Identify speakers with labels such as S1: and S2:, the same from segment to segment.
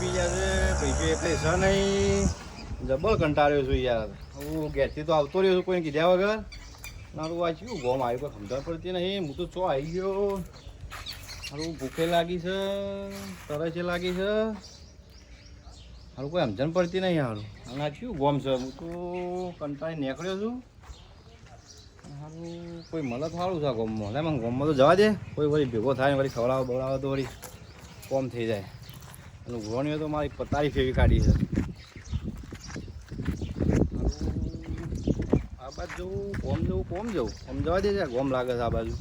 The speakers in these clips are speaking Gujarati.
S1: પી જશે પૈસે એટલે છે નહીં જબર કંટાળ્યો છું યાર હું ઘેરથી તો આવતો રહ્યો છું કોઈને કીધા વગર મારું આ શું ગોમ આવ્યું કોઈ સમજણ પડતી નહીં હું તો ચો આવી ગયો મારું ભૂખે લાગી છે તરસે લાગી છે મારું કોઈ સમજણ પડતી નહીં સારું અને આ શું ગોમ છે હું તો કંટાળી નીકળ્યો છું સારું કોઈ મળે તો સારું છે આ ગોમમાં લે મને ગોમમાં તો જવા દે કોઈ વળી ભેગો થાય ને વળી ખવડાવો બવડાવો તો વળી કોમ થઈ જાય અને ઘોણીઓ તો મારી પતારી ફેવી કાઢી છે આ બાજુ જવું કોમ જવું આમ જવા દે છે ગોમ લાગે છે આ બાજુ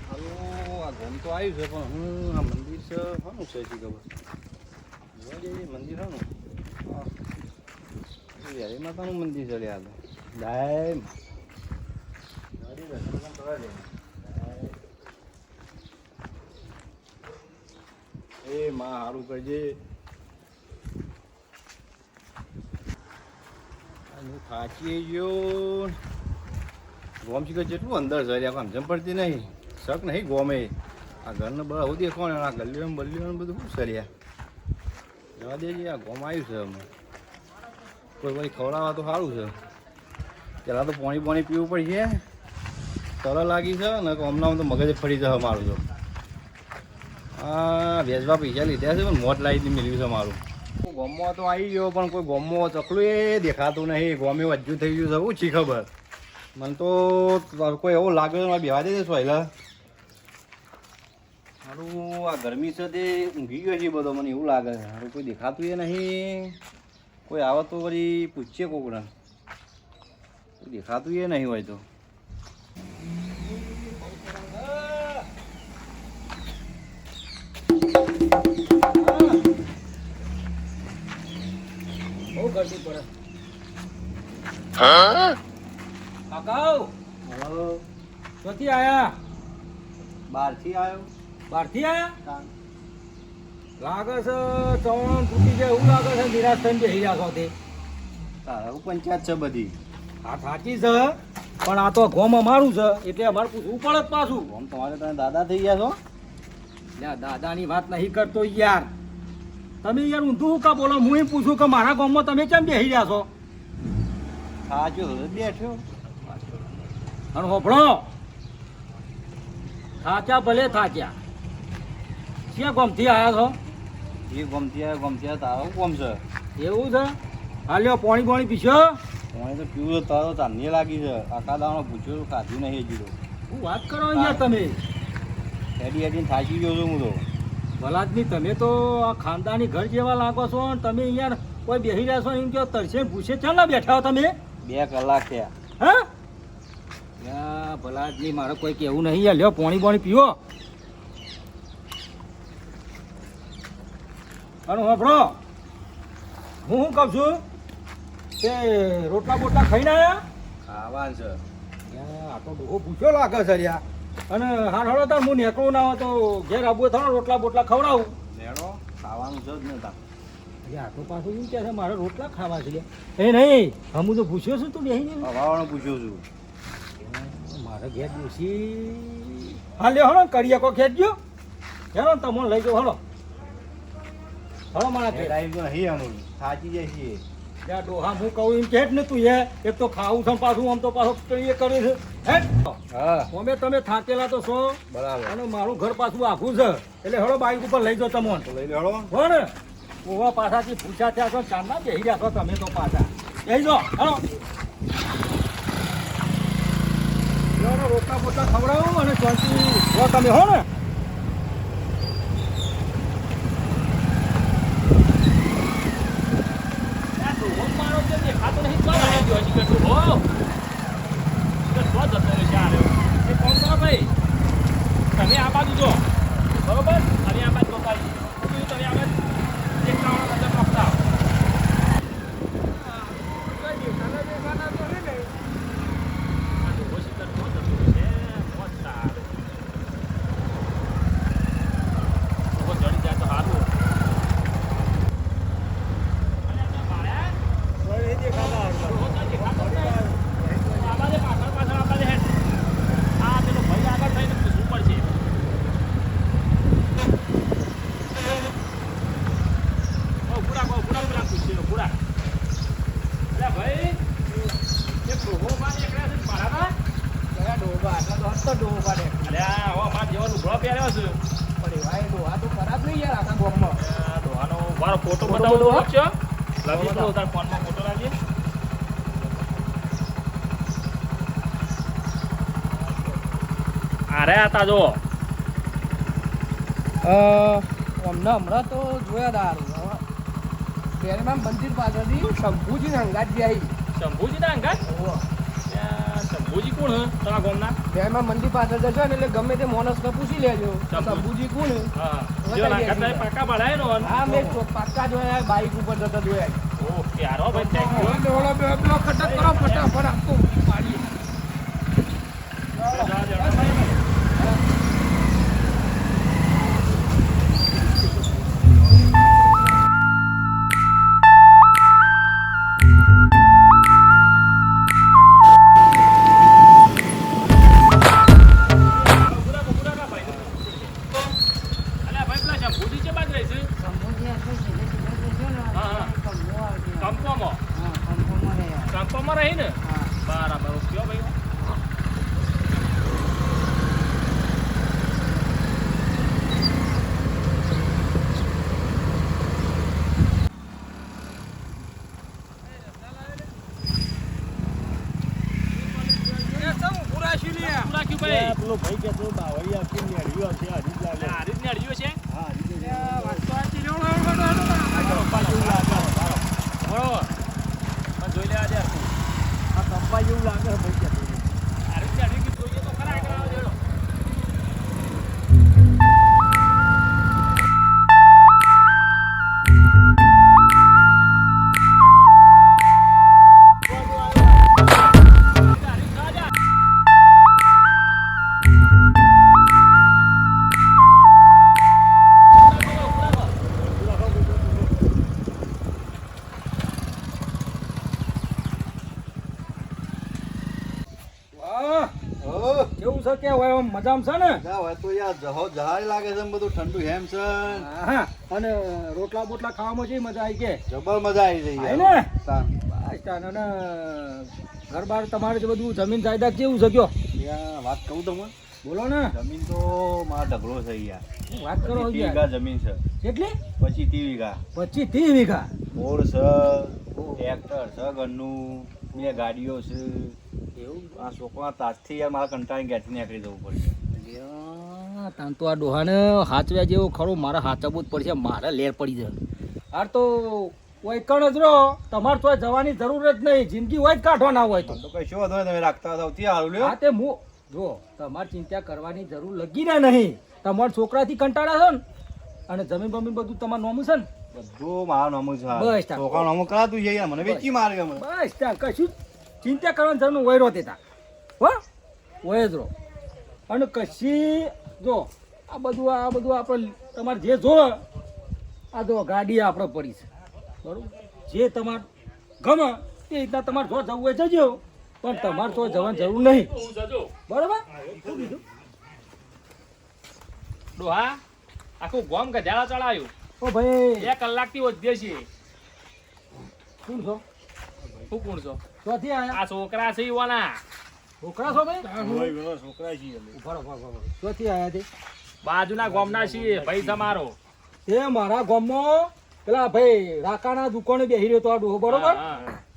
S1: હાલો આ ગોમ તો આવ્યું છે પણ હું આ મંદિર છે શાનું છે ખબર જોવા જઈએ મંદિર શાનું હરી માતાનું મંદિર છે યાદ ડાયમ દર્શન કરવા દે એ માં સારું કરજે હું થાચી ગયો ગોમ શીખર જેટલું અંદર છે આમ સમજણ પડતી નહીં શક નહીં ગોમે આ ઘરને બહાર હું દેખો ને આ ગલીઓ બલ્લીઓ બધું શું સર્યા જવા દેજે આ ગોમ આવ્યું છે અમે કોઈ વળી ખવડાવવા તો સારું છે પહેલાં તો પાણી પીવું પડશે તર લાગી છે ને હમણાં તો મગજ ફરી જશે મારું તો હા વેચવા પૈસા લીધા છે પણ મોટ લાવીને મેળવ્યું છે મારું ગોમમાં તો આવી ગયો પણ કોઈ ગોમમાં ચકલું એ દેખાતું નહીં ગોમે વજ્જુ થઈ ગયું છે ઓછી ખબર મને તો કોઈ એવું લાગે છે બેવા દે છે સોયલા મારું આ ગરમી છે તે ઊંઘી ગયો છે બધો મને એવું લાગે છે મારું કોઈ દેખાતું એ નહીં કોઈ આવે તો વળી પૂછીએ કોકને કોઈ દેખાતું એ નહીં હોય તો બહુ ગરમી પડે કાકા ક્યાંથી આયા બહારથી આયા લાગે છે ચવણ તૂટી જાય એવું લાગે છે નિરાશ થઈને બેસી રહ્યા છો તે તારું પંચાયત છે બધી હા સાચી છે પણ આ તો ગોમ અમારું છે એટલે અમારે પૂછવું પડે જ પાછું ગોમ તમારે તમે દાદા થઈ ગયા છો એટલે દાદાની વાત નહીં કરતો યાર તમે યાર ઊંધું કા બોલો હું એમ પૂછું કે મારા ગામમાં તમે કેમ બેસી રહ્યા છો સાચું બેઠો અને હોભળો થાચ્યા ભલે થાચ્યા ક્યાં ગમથી આવ્યા છો એ ગમથી તારો કોમ છે એવું છે હાલ્યો પાણી પીશો પાણી તો પીવું તારો ચાંદની લાગી છે આખા દાણો પૂછ્યો કાઢ્યું નહીં જીરો શું વાત કરો યાર તમે હેડીને થાકી ગયો છું હું તો ભલાદની તમે તો આ ખાનદાની ઘર જેવા લાગો છો ને તમે યાર કોઈ બેસી રહ્યા છો એમ કે તરસે ભૂસે ચાલ બેઠા હો તમે 2 કલાક થયા હા યા ભલાદની મારે કોઈ કેવું નહીં યાર લ્યો પાણી પીવો અને હોભળો હું શું કહું છું કે રોટલા બોટલા ખાઈને આવ્યા ખાવા છે આ તો ડોહો પૂછ્યો લાગે છે યાર અને હા હળો તાર હું નેકળું ના હોય તો ઘેર આબુ થોડો રોટલા બોટલા ખવડાવું નેડો ખાવાનું છે જ નતા આ તો પાછું શું કહે છે મારે રોટલા ખાવા છે એ નહીં હું તો પૂછ્યો છું તું બેહીને હવાવાનો પૂછ્યો છું મારે ઘેર ડોસી હા લે હળો કરીએ કો ખેંચ ગયો હેરો તમને લઈ જાઓ હળો હળો મારા ઘેર આવી ગયો નહીં આમ થાચી જાય છે ત્યાં ડોહા હું કહું એમ કે જ ને તું એક તો ખાવું છે પાછું આમ તો પાછું એ કરે છે હે હા અમે તમે થાકેલા તો છો બરાબર અને મારું ઘર પાછું આખું છે એટલે હળો બાઈક ઉપર લઈ જાઓ તમને લઈ હળો હો ને ઓવા પાછાથી પૂછા થયા છો ચાંદના બેસી રહ્યા છો તમે તો પાછા લઈ જાઓ હળો રોટલા બોટલા ખવડાવો અને શાંતિ જો તમે હો ને તમે આ બાજુ જો બરોબર અને આ બાજુ રોકાઈ તમે આ બાજુ દેખાવાનો નજર નાખતા
S2: મારો ફોટો બતાવો છે લાવી દો તાર ફોનમાં ફોટો લાવજે અરે આતા જો
S3: હમણાં તો જોયા દારૂ પહેલાં મંદિર પાછળથી શંભુજી અંગાત જાય
S2: શંભુજી ના અંગાત શંભુજી કોણ હ તમારા ગામના
S3: પહેલાં મંદિર પાછળ જશો ને એટલે ગમે તે માણસને પૂછી લેજો શંભુજી કોણ
S2: હા પાકા પડાય નો
S3: હા મેં પાકા જોયા બાઈક ઉપર જતા જોયા
S2: ઓકે આરો ભાઈ થેન્ક યુ
S3: ખટક કરો ફટાફટ આપતો પાડીએ
S2: કંપોમાં રહી ને બરાબર ઓકે ભાઈ
S1: પેલો ભાઈ કે તો બાવળિયા કે નેડિયો છે હરીજ લાગે
S2: હરીજ નેડિયો છે
S1: હા હરીજ છે
S2: વાત તો આથી લેવાનો બરોબર મને જોઈ લેવા દે
S1: આ કંપા જેવું લાગે ભાઈ કે
S2: હરીજ નેડિયો કે જોઈએ તો ખરા કરાવો દેડો
S1: કેવું છે કે હોય મજામાં છે ને
S4: હવે તો યાર જહાજ લાગે છે બધું ઠંડુ હેમ છે
S1: હા અને રોટલા બોટલા ખાવામાં જે મજા આવી કે
S4: જબર મજા આવી રહી
S1: આવી ને બસ તાન અને ઘર બાર તમારે જે બધું જમીન જાયદાદ કેવું છે કયો
S4: યાર વાત કહું તમને
S1: બોલો ને
S4: જમીન તો મારા ઢગલો છે યાર
S1: વાત કરો
S4: 30 વીઘા જમીન છે
S1: કેટલી
S4: 25 વીઘા
S1: 25-30 વીઘા
S4: બોર છે ટ્રેક્ટર છે ઘરનું 2 ગાડીઓ છે
S1: એવું
S4: આ છોકરા તાજથી યાર મારા કંટાળી ઘેરથી નીકળી જવું પડશે
S1: તાન તો આ ડોહાને હાચવ્યા જેવો ખરો મારે હાચવવું જ પડશે મારે લેર પડી જાય હાર તો કોઈ કણ જ રહો તમારે તો જવાની જરૂર જ નહીં જિંદગી હોય જ કાઢવા ના હોય
S4: તો કઈ શું વાંધો નહીં, તમે રાખતા હતા ત્યાં હારું લ્યો
S1: હા તે હું જો તમારે ચિંતા કરવાની જરૂર લગી ને નહીં તમારા છોકરાથી કંટાળ્યા છો ને અને જમીન બમીન બધું તમારું નોમું છે ને
S4: બધું મારા નામું છે
S1: બસ તાર.
S4: છોકરા નામું કરાતું છે યાર મને વેચી મારે હમણાં.
S1: બસ ત્યાં કશું ચિંતા કરવાની જરૂર હોય રહો ત્યાં હો હોય જ રહો અને કશી જો આ બધું આપણે તમારે જે જો આ જો ગાડી આપણે પડી છે બરાબર જે તમારે ગમે તે રીતના તમારે જો જવું હોય જજો પણ તમારે તો જવાની જરૂર નહીં
S2: હું જજો
S1: બરાબર શું કીધું
S2: ડોહા આખું ગોમ ગધાડા ચડાયું
S1: ઓ ભાઈ
S2: 2 કલાકથી વધ્યો છે
S1: શું છો
S2: હું કોણ છો
S1: ચોથી આયા
S2: આ છોકરા છે ઈવાના
S1: છોકરા છો ભાઈ
S4: હોય પેલો છોકરા છીએ અમે.
S1: ઉભા ચોથી આયા તે
S2: બાજુના ગામના છીએ ભાઈ તમારો
S1: તે મારા ગામમાં પેલા ભાઈ રાકાના દુકાને બેહી રહ્યો તો આ ડોહો બરોબર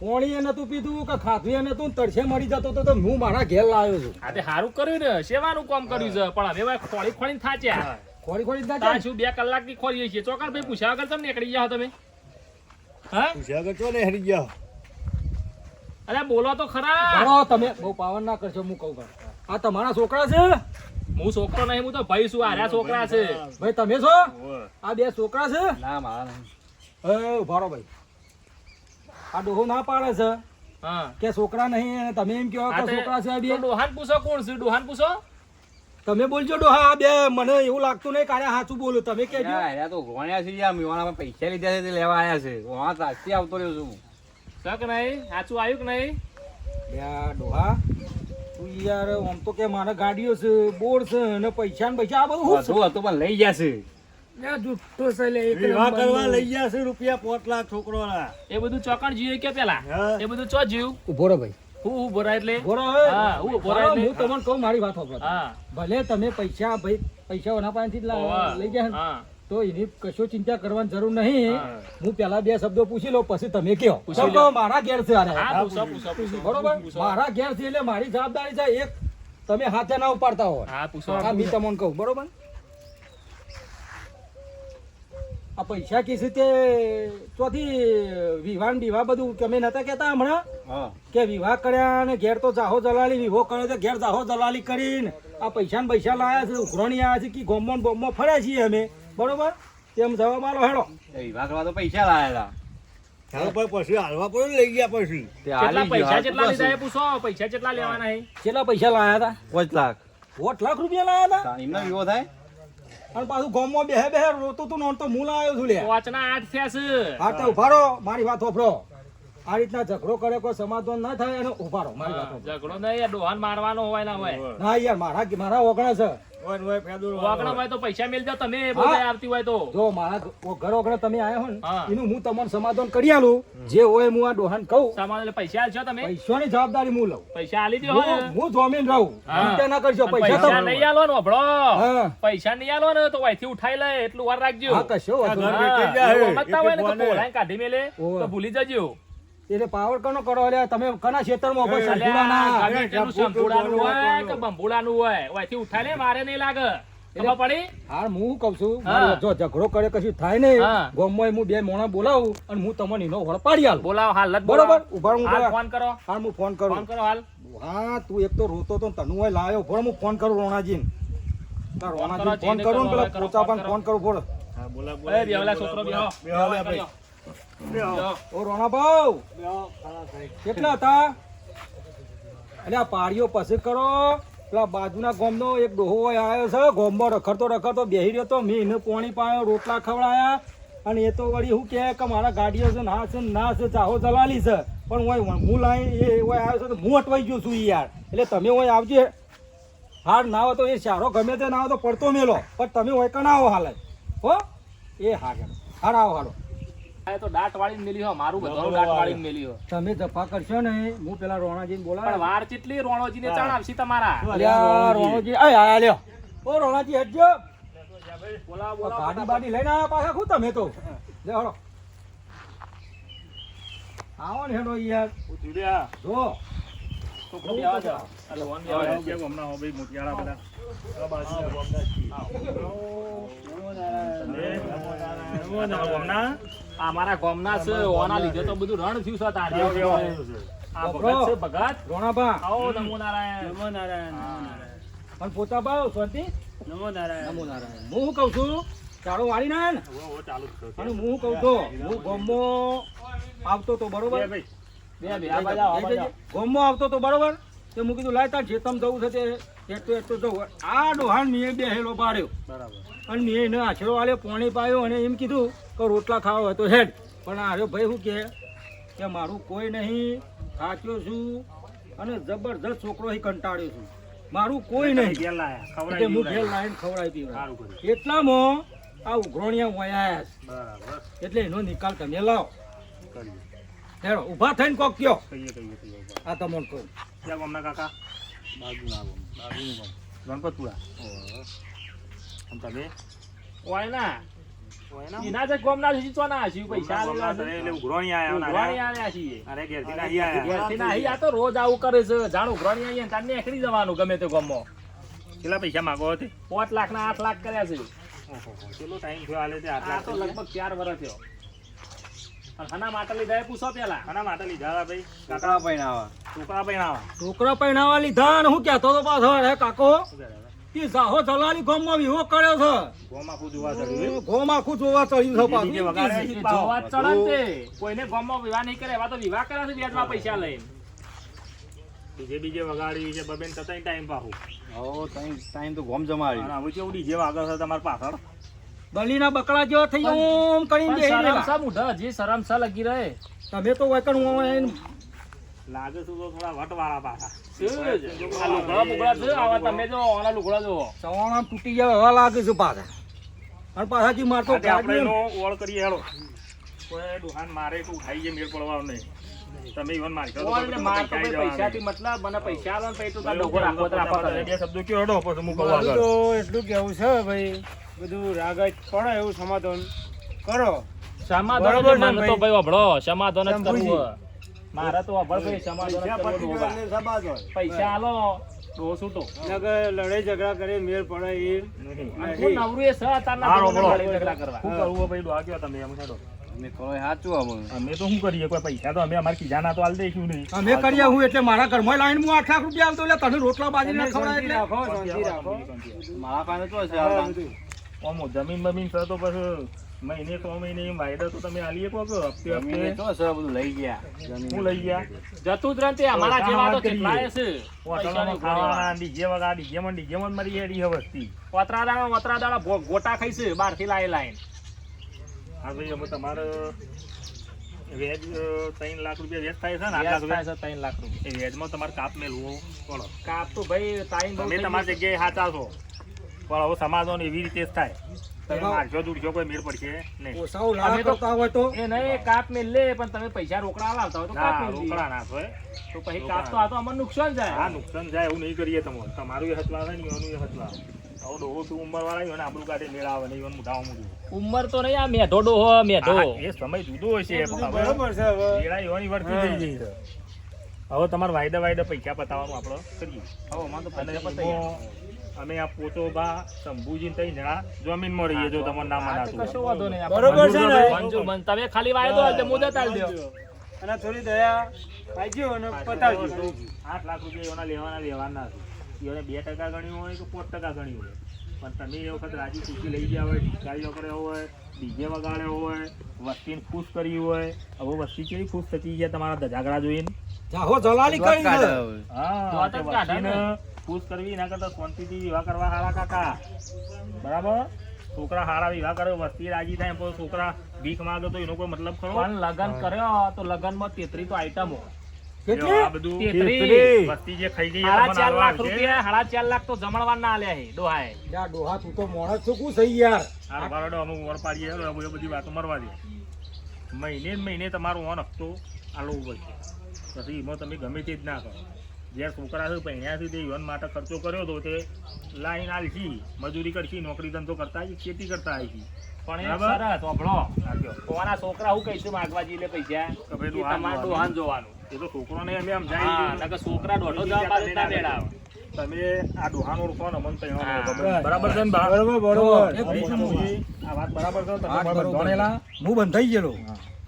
S1: પોણી એ નતું પીધું કે ખાધું એ નતું તડશે મરી જતો તો હું મારા ઘેર લાવ્યો છું
S2: આ તે સારું કર્યું ને સેવાનું કામ કર્યું છે પણ હવે ભાઈ ખોળી ખોળીને થાચ્યા
S1: ખોરી ખોરી ના
S2: તાર શું 2 કલાકથી ખોરીએ છીએ ચોકડ ભાઈ પૂછ્યા વગર તમે નીકળી ગયા તમે હા
S4: પૂછ્યા કરતો ને હરી ગયા
S2: અરે બોલો તો ખરા
S1: બરો તમે બહુ પાવન ના કરશો હું કહું ભાઈ આ તમારા છોકરા છે
S2: હું છોકરો નહીં હું તો ભાઈ છું આર્યા છોકરા છે
S1: ભાઈ તમે છો આ 2 છોકરા છે
S4: ના મારા નહીં.
S1: ઉભારો ભાઈ આ ડોહો ના પાડે છે
S2: હા
S1: કે છોકરા નહીં અને તમે એમ કહો કે છોકરા છે આ
S2: તો
S1: 2
S2: ડોહાન પૂછો કોણ છે ડોહાન પૂછો
S1: તમે બોલજો ડોહા આ 2 મને એવું લાગતું નહીં કારે સાચું બોલું તમે કહેજો
S4: યાર તો ગોણ્યા છે યાર મેવાના પૈસા લીધા છે તે લેવા આયા છે વાં તાજથી આવતો રહ્યો છું હું.
S2: તક નહીં સાચું આવ્યું કે નહીં
S1: યા ડોહા તું યાર આમ તો કે મારે ગાડીઓ છે બોર છે અને પૈસા ને પૈસા આ બધું શું
S4: હતું હતું પણ લઈ ગયા છે
S1: છે જુઠ્ઠો છે લે એક
S4: વિવાહ
S1: નંબરનું.
S4: કરવા લઈ ગયા છે રૂપિયા 5 લાખ છોકરોના.
S2: એ બધું ચોકણ જીવે કે પેલા
S4: હા.
S2: એ બધું ચો જીવ
S1: ઉભો રહો ભાઈ
S2: હું ભરાય એટલે
S1: ઉભો રહો
S2: હા, હું ઉભો રહો એટલે.
S1: હું તમને કહું મારી વાત સાંભળો
S2: હા
S1: ભલે તમે પૈસા ભાઈ પૈસા ઓના પાસેથી જ
S2: ઓવા.
S1: લઈ ગયા ને.
S2: હા
S1: તો એની કશો ચિંતા કરવાની જરૂર નહીં.
S2: હા.
S1: હું પેલા 2 શબ્દો પૂછી લઉં પછી તમે કહો.
S2: પૂછી
S1: તો
S2: લો.
S1: મારા ઘેર છે આને.
S2: હા પૂછો
S1: બરોબર મારા ઘેર છે એટલે મારી જવાબદારી છે. એક તમે હાથે ના ઉપાડતા હોય.
S2: હા પૂછો
S1: આ મી તમને કહું બરોબર. આ પૈસા કીધું તે ચોથી વિવાહ ને વિવાહ બધું તમે નતા કેતા હમણાં
S4: હા
S1: કે વિવાહ કર્યા ને ઘેર તો જાહો દલાલી વિવો કર્યો તો ઘેર જાહો દલાલી કરીને આ પૈસા ને પૈસા લાયા છે ઉઘરાણી આવ્યા છે કે ગોમો ને બોમો ફર્યા છીએ અમે બરોબર તેમ જવાબ આલો હેડો.
S4: એ વિવાહ કરવા તો પૈસા લાયેલા
S1: પછી હાલવા પડે લઈ ગયા પછી
S4: તે
S2: કેટલા
S4: આલી
S2: પૈસા
S4: ગયો,
S2: કેટલા
S4: હાથ
S2: લીધા એ પૂછો પૈસા કેટલા લેવાના છે
S1: કેટલા પૈસા લાયા હતા?
S4: 5 લાખ
S1: 8 લાખ રૂપિયા લાયા હતા.
S4: એમનો વિવો થાય
S1: અને પાછું ગોમમાં બેહે રોતું તું નોન તો હું લાવ્યો છું લે.
S2: 5 ના 8 થયા છે
S1: હા તો ઉભા રહો મારી વાત હોભરો. આ રીતના ઝઘડો કરે કોઈ સમાધાન ના થાય અને ઉભા રહો મારી વાત હોભરો.
S2: ઝઘડો નહીં ડોહાન મારવાનો હોય ના હોય
S1: ના યાર મારા ઓગણા છે.
S2: વાગણા હોય તો પૈસા મેલ જાવ તમે બોલાય આવતી હોય તો
S1: જો મારા ઘર ઓગણા તમે આયા હો ને
S2: હા.
S1: એનું હું તમને સમાધાન કરી આલું જે હોય હું આ ડોહાન કહું.
S2: સામાન એટલે પૈસા આલશો તમે
S1: પૈસાની જવાબદારી હું લઉં.
S2: પૈસા આલી દો હોય ને.
S1: હું જોમીન રહું.
S2: હા.
S1: ચિંતા ના કરજો
S2: અને
S1: પૈસા
S2: પૈસા
S1: તમે
S2: નહીં આલો ને ભળો
S1: હા
S2: પૈસા નહીં આલો ને તો અહીંથી ઉઠાઈ લે એટલું વાર રાખજો
S1: હા કશો વાંધો નહીં.
S2: હા, એવું સમજતા હોય ને કે પોલાઈને કાઢી મેલે
S1: ઓવે.
S2: તો ભૂલી જજો
S1: એટલે પાવર કનો કરો અલ્યા તમે કના ક્ષેત્રમાં ઉભા છો?
S2: અલ્યા,
S1: ભૂલાના.
S2: ગમે તેનું સંભુડાનું હોય કે બંભુડાનું હોય અહીંથી ઉઠાઈ લે મારે નહીં લાગે ખબર પડી
S1: હાર હું કહું છું
S2: હા.
S1: મારી જો ઝઘડો કરે કશું થાય નહીં
S2: હા.
S1: ગામમાં હું 2 મોણા બોલાવું અને હું તમને એનો વળ પાડી આલું.
S2: બોલાવો હાલ જ
S1: બરોબર
S2: બોલાવો.
S1: ઉભા રહો,
S2: હાલ
S1: ઉભા.
S2: ફોન કરો
S1: હાર હું ફોન
S2: ફોન
S1: કરું.
S2: કરો હાલ
S1: હા તું એક તો રોતો તો તનુ હોય લાયો ફોન હું ફોન કરું રોણાજીને. તાર
S2: ફોન
S1: રોણાજીને
S2: કરો,
S1: ફોન
S2: જેને
S1: કરું ને
S2: કરવો હોય
S1: પેલા
S2: કરો,
S1: પોચા
S2: ફોન
S1: પણ
S2: કરો.
S1: ફોન કરું ફોડ.
S2: એ બેહલા છોકરો બેહો બેહો.
S1: ઓ રોણા ભાઉ કેટલા હતા? એટલે આ પાડીઓ પછી કરો. પેલા બાજુના ગામનો એક ડોહો હોય આવ્યો છે ગામમાં રખડતો બેહી રહ્યો તો મેં એને પોણી પાયો રોટલા ખવડાયા અને એ તો વળી શું કહે કે મારા ગાડીઓ છે ના છે ને ના છે ચાહો દલાલી છે પણ હોય હું લાઈ એ હોય આવ્યો છે તો હું અટવાઈ ગયો છું યાર. એટલે તમે હોય આવજે. હાર ના હોય તો એ સારો ગમે તે ના હોય તો પડતો મેલો પણ તમે હોય કે ના આવો હાલ હો એ હાર હાર આવો હારો.
S2: આ તો દાટ વાળીને મેલી હો મારું બધું દાટ વાળીને મેલી હો
S1: તમે જફા કરશો ને હું પેલા રોણાજીને
S2: પણ
S1: બોલાવ.
S2: વાર કેટલી રોણોજીને ચાણ આવશે તમારા
S1: અલ્યા રોણાજી આયા લ્યો. ઓ રોણાજી હટજો.
S2: બોલાવો
S1: આ ગાડી બાડી લઈને આયા પાછા શું તમે તો લે હળો આવો ને હેડો યાર જો
S2: છોકરો બેહવા દો. અરે ફોન બેહવા દો. આ મારા ગામના છે ઓના લીધે તો બધું રણ થયું છે તારે આ ભગત છે ભગત
S1: રોણાબા
S2: આવો નમો નારાયણ
S1: પણ પોતા ભાવ શાંતિ નમો નારાયણ. હું શું કહું છું ચાલો વાળી ના ને અને હું કહું તો હું ગોમો આવતો તો બરોબર
S2: બે આ બાજુ આવો, આ બાજુ આવો.
S1: ગોમો આવતો તો બરોબર તે હું કીધું લાયતા જેતમ જવું છે તે એટલું જવું આ ડોહાણ મેં બેહેલો પાડ્યો અને મેં એને આશરો આલ્યો પોણી પાયો અને એમ કીધું કે રોટલા ખાવા હોય તો હેડ પણ આર્યો ભાઈ શું કે મારું કોઈ નહીં થાક્યો છું અને જબરજસ્ત છોકરો અહીં કંટાળ્યો છું મારું કોઈ નહીં એટલે હું ઘેર લાવીને ખવડાવી પીવડાવી. એટલામાં આ ઉઘરોણિયા વયા છે એટલે એનો નિકાલ તમે લાવો હેડો ઊભા થઈને કોક કયો આ તમને કહું
S2: ઓય ના એના જે ગામના છે ચોના હશે પૈસા આલેલા છે ઉઘરાણી આલ્યા છીએ ઘેરથી ના અહીં આ તો રોજ આવું કરે છે જાણ ઉઘરાણી આવીએ ને તાર નીકળી જવાનું ગમે તે ગામમાં
S3: કેટલા પૈસા માંગો હતી
S2: 5 લાખ ના 8 લાખ કર્યા છે
S3: કેટલો ટાઈમ થયો હાલે તે
S2: આ તો લગભગ 4 વર્ષ થયો અને હના માટે લીધા એ પૂછો પેલા
S3: આના માટે લીધા હતા ભાઈ
S4: કાકા પૈણાવા
S3: છોકરા પૈણાવા
S1: છોકરા પહેણાવા લીધા અને હું કહેતો તો પાછો હે કાકો કે જાહો જલાલી ગામમાં વિવો કર્યો છે
S3: ગોમાં ખુદ જોવા ચડ્યું
S1: ગોમ આખું જોવા ચડ્યું છે
S3: બીજે
S1: પાછું.
S3: વગાડે.
S2: જોવા જ ચડે ને તે કોઈને ગામમાં વિવાહ નહીં કરે એવા તો વિવાહ કર્યા છે વ્યાજમાં પૈસા લઈને
S3: બીજે વગાડી છે બબેન તતાય ટાઈમ પાહુ
S4: હો ટાઈમ તો ગોમ જમાડી
S3: અને હવે કેવું ડીજે વાગે છે તમારા પાછળ
S1: બલીના બકડા જેવો થઈ ઓમ કરીને બેહી
S2: શરમ
S1: રહેલા.
S2: સા મુઢા હજી શરમ સા લગી રહે
S1: તમે તો વૈકણ
S3: લાગે છે તો થોડા વટવાળા પાછા
S2: આ લુગડા બુગડા છે આવા તમે જો આના લુગડા જો
S1: સવાણા તૂટી જાય એવા લાગે છે પાછા અને પાછાથી મારતો
S3: આજે આપણે
S1: ગાડીઓ
S3: એનો ઓળ કરીએ હેડો કોઈ દુકાન મારે તો ઉઠાઈ જાય મેળ પડવાનું નહીં તમે ઈવન મારી કરો
S2: કોણ ને માર તો ભાઈ પૈસાથી મતલબ મને પૈસા આલો ને પછી તો તાર ડોકો રાખવો તો રાખવા કરે.
S3: બે શબ્દો કયો હેડો પછી હું કહું
S1: મારું
S3: આગળ
S1: તો એટલું કેવું છે ભાઈ
S5: બધું રાગત પડે એવું સમાધાન કરો.
S2: સમાધાન
S5: બરોબર
S2: એટલે
S5: છે
S2: મને તો
S5: ભાઈ.
S2: ભાઈ વભળો, સમાધાન જ કરવું
S5: શંભુજી.
S2: હોય. મારે તો વભળ ભાઈ સમાધાન જ કરવું ડોહા. પૈસા આલો ડોહો છૂટો.
S5: નકર લડાઈ ઝઘડા કરે મેળ પડે એ
S2: અને તું નવરું એ છે અત્યારના
S3: હારો
S2: જમાનામાં
S3: બોલો.
S2: લડાઈ ઝઘડા કરવા.
S3: શું કરવું ભાઈ ડોહા કયો તમે એમ છોડો.
S4: અમે કહો એ સાચું અમે.
S3: અમે તો શું કરીએ કોઈ પૈસા તો અમે અમારા ખીજાના તો આલ દઈશું નહીં.
S1: અમે કરીએ હું એટલે મારા ઘરમાં લાઈન હું 8 લાખ રૂપિયા આવતો એટલે તને રોટલા બાજીને ખવડાય
S5: શાંતિ
S1: એટલે
S5: રાખો, શાંતિ રાખો.
S4: મારા પાસે તો છે
S5: હા,
S4: હાલ.
S5: બધું.
S3: ઓમ જમીન બમીન છે તો પછી મહિને 6 મહિને એમ વાયદો તો તમે આલીએ કહો કે હપ્તે
S4: જમીને
S3: હપ્તે
S4: તો છે બધું લઈ ગયા.
S3: શું લઈ ગયા?
S2: જતું જ રહે તે અમારા જેવા તો કેટલાય છે.
S3: હોટલમાં ખાવાના ડીજે વગા ડીજેમાં મરી હેડી હવસ્તી.
S2: વતરાદાળા ગોટા ખાઈ છે બહારથી લાઈ.
S3: હા ભાઈ અમે તમારે વેજ 3 લાખ રૂપિયા વેજ થાય છે ને 8 લાખ
S2: વ્યાજ થાય
S3: રૂપિયા
S2: છે 3 લાખ રૂપિયા.
S3: એ વેજમાં તમારે કાપ મેળવો બોલો.
S2: કાપ તો ભાઈ ટાઈમ બહુ
S3: તમે
S2: થઈ
S3: તમારી
S2: ગયો.
S3: જગ્યાએ સાચા છો પણ હવે સમાધાન એવી રીતે જ થાય તમે
S1: એમાં-
S3: મારશો દૂરશો કોઈ મેળ પડશે નહીં.
S1: ઓસાઓ
S2: અમે
S1: લાખ
S2: તો-
S1: કરતા હોય તો
S2: એ નહીં કાપ મેલ લે પણ તમે પૈસા રોકડા લાવતા હોય તો કાપ
S3: ના
S2: મેલ
S3: રોકડા ના થાય.
S2: તો પછી કાપ તો આ તો અમને નુકસાન
S3: હા
S2: જાય.
S3: નુકસાન જાય એવું નહીં કરીએ તમારે તમારું એ હચવા આવે ને એનું એ હચવા આવે. હવે ડોહો તું ઉંમર વાળા હોય ને આપણું કાઢે મેળ આવે ને એવું મોઢામાં મૂકવું.
S2: ઉંમર તો નહીં આ મેઢો ડોહો મેઢો.
S3: હા, એ સમય જુદો હશે
S5: એ બધું બરોબર છે હવે.
S3: વેળા એવાની વર્તી થઈ ગઈ છે. હવે તમારે વાયદા પૈસા પતાવવાનું આપણે કરીએ.
S2: હવે અમારે તો
S3: અને
S2: પૈસા પતાઈ
S3: એમાં અમે આ પોચો બા શંભુજી ત્રણ જણા જમીનમાં રહીએ જો તમારે ના
S2: ગયા.
S3: મનાતું
S2: કશો
S3: હોય.
S2: વાંધો નહીં.
S5: બરોબર છે ને?
S2: મંજૂર બંધ. તમે ખાલી વાયદો એટલે મુદત આલી દો.
S5: અને થોડી દયા પાઈજો અને પતાવજો.
S3: 8 લાખ રૂપિયા એના લેવાના છે. એને 2% ગણ્યું હોય કે 5% ગણ્યું હોય પણ તમે એ વખત રાજી ખુશી લઈ ગયા હોય ઢીકારીઓ કર્યો હોય ડીજે વગાડ્યો હોય વસ્તીને ખુશ કરી હોય હવે વસ્તી કેવી ખુશ થતી છે તમારા ધજાગડા જોઈને.
S1: જાહો જલાલી કરી
S4: કાઢે
S1: દે.
S4: હવે.
S3: હા
S2: તો
S3: તે
S2: જ કાઢે ને.
S3: વસ્તીને ખુશ કરવી એના કરતા શાંતિથી વિવાહ કરવા હારા કાકા બરાબર. છોકરા હારા વિવાહ કરે વસ્તી રાજી થાય પણ છોકરા ભીખ માંગે તો એનો કોઈ મતલબ ખરો?
S2: પણ લગન કર્યો તો લગનમાં 33 તો આઈટમો.
S1: કેટલી
S3: આ બધું
S2: 33.
S3: વસ્તી જે ખાઈ ગઈ એ
S2: સાડા
S3: તમને
S2: 4 લાખ
S3: હાલવા આવશે.
S2: રૂપિયા 4.5 લાખ તો જમણવાર ના આલ્યા છે ડોહાએ.
S1: યા ડોહા તું તો મોણસ છું કું સહી યાર
S3: આ બારડો અમુક વર પાડીએ એ બધી વાતો મરવા દે. મહિને ને મહિને તમારું ઓન હપ્તો આલવું પડશે પછી એમાં તમે ગમે તે જ ના કરો. જ્યાં છોકરા છે પહેણ્યાથી તે યુવાન માટે ખર્ચો કર્યો હતો તે લાઈન આલશી મજૂરી કરશી નોકરી ધંધો કરતા આવી ખેતી કરતા આવી.
S2: પણ એક
S3: બરાબર.
S2: શરત હોભળો. કોના છોકરા હું કહીશું માગવા જઈએ પૈસા
S3: કે ભાઈ
S2: એ
S3: ડોહાન
S2: તમારે
S3: જોવાનું.
S2: ડોહાન જોવાનું.
S3: એ તો છોકરોને અમે આમ
S2: હા
S3: જાય
S2: નકર છોકરા દોઢો જવાબ આલે ના મેળાવે.
S3: તમે આ ડોહાનો ઓળખો ને અમને તૈણો
S2: હા.
S3: ઓળખો. બરાબર છે ને બા?
S5: બરોબર બરોબર.
S1: એક
S3: ભાઈ
S1: બીજું
S3: શંભુજી, આ વાત બરાબર છે તમે
S1: વાત
S3: બરાબર
S1: બરોબર.
S3: ભણેલા?
S1: હું બંધાઈ ગયેલો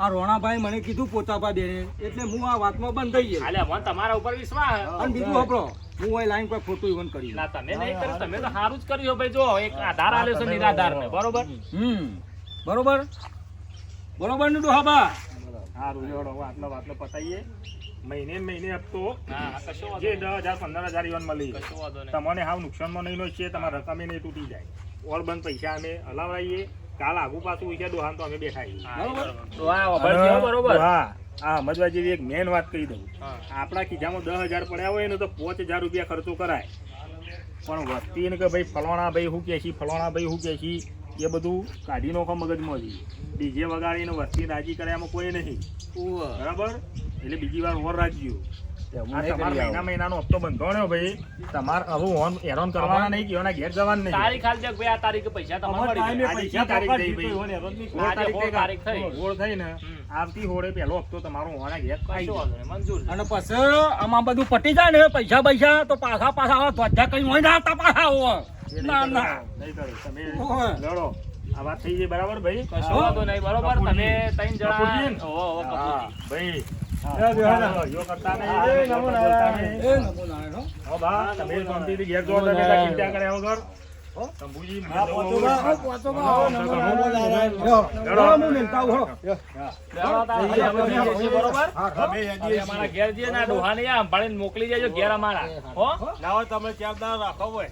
S1: આ રોણાભાઈ મને કીધું પોતાપા બેને એટલે હું આ વાતમાં બંધાઈ ગયેલો
S2: હાલે મને તમારા ઉપર વિશ્વાસ છે.
S1: અને બીજું આપણો હું ઓય લાઈન કોઈ ખોટું ઇવન કર્યું
S2: ના તમે નહીં કર્યું તમે તો સારું જ કર્યું ભાઈ. જો એક આધાર આલ્યો છે નિરાધાર ને બરોબર.
S1: બરોબર બરોબર ને ડોહાબા
S3: સારું લેવડો હવે આટલો વાતનો પતાઈએ. મહિને ને મહિને હપ્તો
S2: હા કશો વાંધો
S3: જે
S2: નહીં.
S3: 10,000 15,000 ઈવન મળી
S2: કશો વાંધો નહીં.
S3: તમને હાવ નુકસાનમાં નહીં નો છે તમારા રકમે નહીં તૂટી જાય. ઓલ બંધ પૈસા અમે હલાવાઈએ કાલ આગુ પાછું છે દોહાન તો અમે બેઠા છીએ.
S2: હા, બરોબર. તો આ વભળ જેવો બરોબર.
S3: હા આ સમજવા જેવી એક મેન વાત કહી દઉં.
S2: હા.
S3: આપણા ખીજામાં 10,000 પડ્યા હોય ને તો 5,000 રૂપિયા ખર્ચો કરાય પણ વસ્તી ને કે ભાઈ ફલાણા ભાઈ હું કહેશી ફલાણા ભાઈ હું કહેશી એ બધું કાઢી નાખો મગજમાંથી. ડીજે વગાડીને વસ્તી રાજી કર્યામાં કોઈ નહીં બરાબર. એટલે બીજી વાર ઓર રાખજો. આ તમારા મહિનાનો હપ્તો બંધાણ્યો ભાઈ તમારે હવે ઓન હેરાન કરવાના નહીં કે એના ઘેર જવાનું નહીં.
S2: તારીખ હાલ દેખ ભાઈ આ તારીખે પૈસા તમારે મળી
S5: ટાઈમે
S2: જાય.
S3: આજે કી તારીખ થઈ ભાઈ?
S2: આજે 16 તારીખ થઈ.
S3: ગોળ થઈ ને આવતી હોળે પહેલો હપ્તો તમારો ઓના ઘેર આવી
S2: કશો
S3: જાય.
S2: વાંધો નહીં. મંજૂર છે.
S1: અને પછી આમાં બધું પટી જાય ને પૈસા પૈસા તો પાછા ધ્વજા કઈ હોય ના આવતા પાછા હોય
S3: એ નહીં
S1: ના
S3: કરો,
S1: ના
S3: નહીં કરો. તમે
S1: ઓય.
S3: લડો. આ વાત થઈ ગઈ બરાબર ભાઈ?
S2: કશો વાંધો નહીં બરોબર. તમે ત્રણ
S3: કપૂરજી.
S2: જણા ઓહો, ઓહો,
S3: હા,
S2: કપૂરજી.
S3: ભાઈ
S5: હા, બેહાડા.
S3: યો કરતા નહીં,
S5: હા,
S3: યો
S5: નમો
S3: કરતા
S5: નારાયણ.
S3: નહીં.
S1: એ નમો નારાયણ હો.
S3: હો બા, તમે શાંતિથી ઘેર જો, તમે કાંઈ ચિંતા કર્યા વગર. શંભુજી,
S5: હા, પોચોબા, હા, પોચોબા, આવો, નમો નારાયણ.
S1: લ્યો, લ્યો, હું મેલતા આવું, હળો.
S2: લેવડો તાર ભાઈ આપણે જઈએ છીએ, બરોબર. હવે અમારા ઘેર જઈએ ને આ ડોહાને આ સંભાળીને મોકલી દેજો ઘેર અમારા. હો
S5: લાવો તમે ચાર દાડા રાખો હોય.